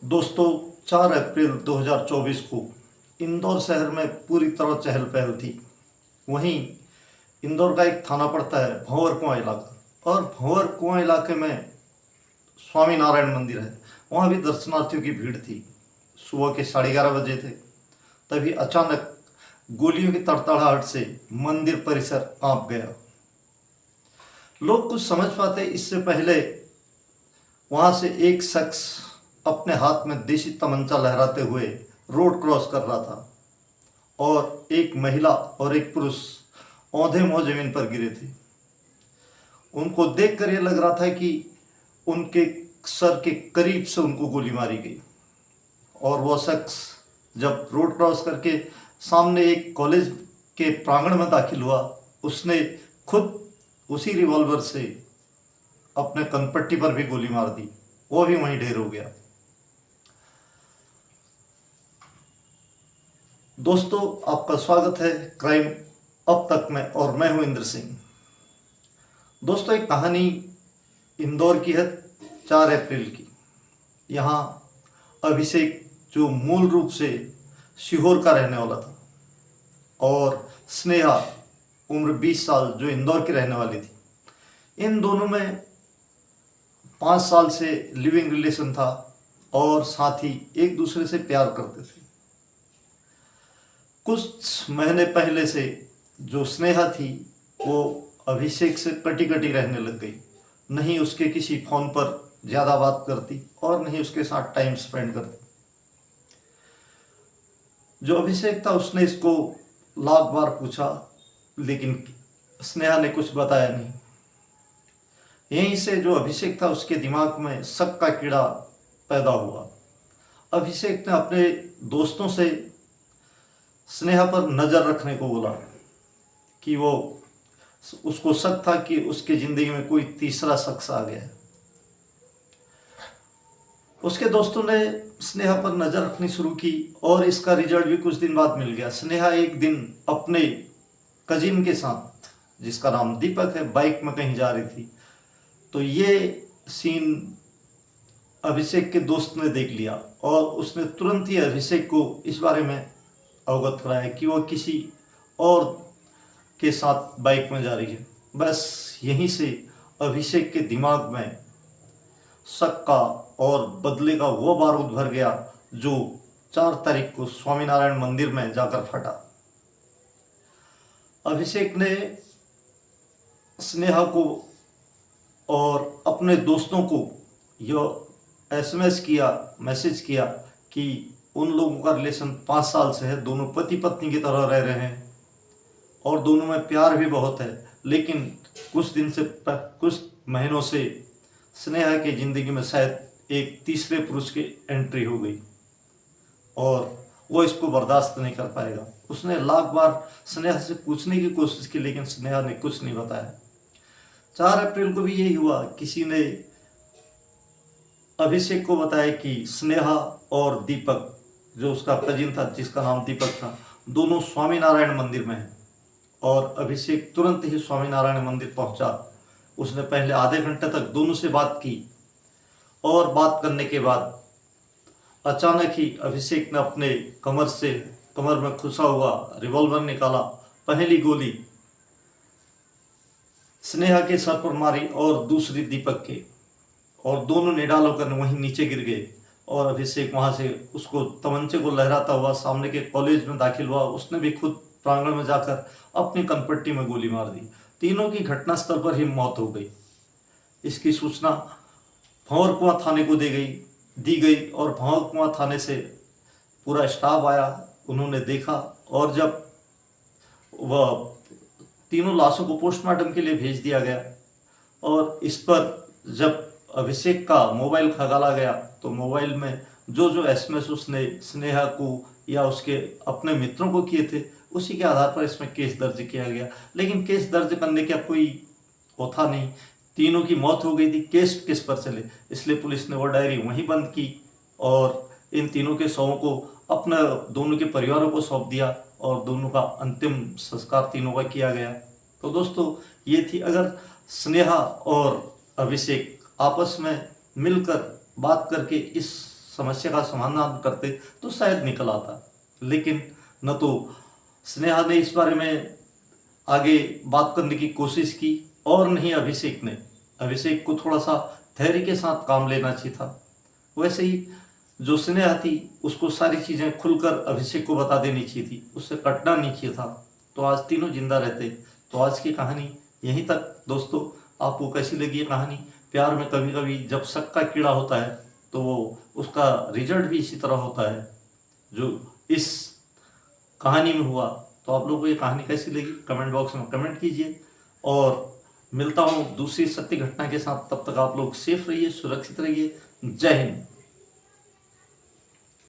दोस्तों, 4 अप्रैल 2024 को इंदौर शहर में पूरी तरह चहल पहल थी। वहीं इंदौर का एक थाना पड़ता है भंवर कुआं इलाका, और भंवर कुआं इलाके में स्वामी नारायण मंदिर है। वहाँ भी दर्शनार्थियों की भीड़ थी। सुबह के 11:30 बजे थे, तभी अचानक गोलियों की तड़तड़ाहट से मंदिर परिसर कांप गया। लोग कुछ समझ पाते इससे पहले वहाँ से एक शख्स अपने हाथ में देसी तमंचा लहराते हुए रोड क्रॉस कर रहा था, और एक महिला और एक पुरुष औंधे मुँह जमीन पर गिरे थे। उनको देखकर यह लग रहा था कि उनके सर के करीब से उनको गोली मारी गई। और वह शख्स जब रोड क्रॉस करके सामने एक कॉलेज के प्रांगण में दाखिल हुआ, उसने खुद उसी रिवॉल्वर से अपने कनपट्टी पर भी गोली मार दी। वो भी वहीं ढेर हो गया। दोस्तों, आपका स्वागत है क्राइम अब तक में, और मैं हूं इंद्र सिंह। दोस्तों, एक कहानी इंदौर की है 4 अप्रैल की। यहाँ अभिषेक, जो मूल रूप से सीहोर का रहने वाला था, और स्नेहा उम्र 20 साल, जो इंदौर की रहने वाली थी, इन दोनों में 5 साल से लिविंग रिलेशन था, और साथ ही एक दूसरे से प्यार करते थे। कुछ महीने पहले से जो स्नेहा थी वो अभिषेक से कटी कटी रहने लग गई। नहीं उसके किसी फ़ोन पर ज़्यादा बात करती, और नहीं उसके साथ टाइम स्पेंड करती। जो अभिषेक था उसने इसको लाख बार पूछा, लेकिन स्नेहा ने कुछ बताया नहीं। यहीं से जो अभिषेक था उसके दिमाग में शक का कीड़ा पैदा हुआ। अभिषेक ने अपने दोस्तों से स्नेहा पर नज़र रखने को बोला, कि वो उसको शक था कि उसकी ज़िंदगी में कोई तीसरा शख्स आ गया है। उसके दोस्तों ने स्नेहा पर नज़र रखनी शुरू की, और इसका रिजल्ट भी कुछ दिन बाद मिल गया। स्नेहा एक दिन अपने कजिन के साथ, जिसका नाम दीपक है, बाइक में कहीं जा रही थी। तो ये सीन अभिषेक के दोस्त ने देख लिया, और उसने तुरंत ही अभिषेक को इस बारे में अवगत कराया कि वो किसी और के साथ बाइक में जा रही है। बस यहीं से अभिषेक के दिमाग में शक का और बदले का वो बारूद भर गया, जो 4 तारीख को स्वामीनारायण मंदिर में जाकर फटा। अभिषेक ने स्नेहा को और अपने दोस्तों को यह एसएमएस किया, मैसेज किया कि उन लोगों का रिलेशन 5 साल से है, दोनों पति पत्नी की तरह रह रहे हैं, और दोनों में प्यार भी बहुत है। लेकिन कुछ महीनों से स्नेहा की ज़िंदगी में शायद एक तीसरे पुरुष की एंट्री हो गई, और वो इसको बर्दाश्त नहीं कर पाएगा। उसने लाख बार स्नेहा से पूछने की कोशिश की, लेकिन स्नेहा ने कुछ नहीं बताया। 4 अप्रैल को भी यही हुआ। किसी ने अभिषेक को बताया कि स्नेहा और दीपक, जो उसका कजिन था जिसका नाम दीपक था, दोनों स्वामीनारायण मंदिर में हैं। और अभिषेक तुरंत ही स्वामीनारायण मंदिर पहुंचा। उसने पहले आधे घंटे तक दोनों से बात की, और बात करने के बाद अचानक ही अभिषेक ने अपने कमर में खुसा हुआ रिवॉल्वर निकाला। पहली गोली स्नेहा के सर पर मारी, और दूसरी दीपक के, और दोनों निडाल होकर वहीं नीचे गिर गए। और अभिषेक वहां से उसको तमंचे को लहराता हुआ सामने के कॉलेज में दाखिल हुआ। उसने भी खुद प्रांगण में जाकर अपनी कनपट्टी में गोली मार दी। तीनों की घटनास्थल पर ही मौत हो गई। इसकी सूचना भंवर कुआं थाने को दी गई, और भंवर कुआं थाने से पूरा स्टाफ आया। उन्होंने देखा, और जब वह तीनों लाशों को पोस्टमार्टम के लिए भेज दिया गया, और इस पर जब अभिषेक का मोबाइल खंगाला गया, तो मोबाइल में जो जो एसएमएस उसने स्नेहा को या उसके अपने मित्रों को किए थे, उसी के आधार पर इसमें केस दर्ज किया गया। लेकिन केस दर्ज करने का कोई वो था नहीं, तीनों की मौत हो गई थी, केस किस पर चले। इसलिए पुलिस ने वो डायरी वहीं बंद की, और इन तीनों के शवों को अपने दोनों के परिवारों को सौंप दिया, और दोनों का अंतिम संस्कार तीनों का किया गया। तो दोस्तों, ये थी, अगर स्नेहा और अभिषेक आपस में मिलकर बात करके इस समस्या का समाधान करते तो शायद निकल आता, लेकिन न तो स्नेहा ने इस बारे में आगे बात करने की कोशिश की और नहीं अभिषेक ने। अभिषेक को थोड़ा सा धैर्य के साथ काम लेना चाहिए था। वैसे ही जो स्नेहा थी उसको सारी चीज़ें खुलकर अभिषेक को बता देनी चाहिए थी, उससे कटना नहीं चाहिए था, तो आज तीनों जिंदा रहते। तो आज की कहानी यहीं तक। दोस्तों, आपको कैसी लगी ये कहानी? प्यार में कभी कभी जब शक का कीड़ा होता है तो वो उसका रिजल्ट भी इसी तरह होता है जो इस कहानी में हुआ। तो आप लोगों को ये कहानी कैसी लगी कमेंट बॉक्स में कमेंट कीजिए, और मिलता हूँ दूसरी सत्य घटना के साथ। तब तक आप लोग सेफ रहिए, सुरक्षित रहिए। जय हिंद।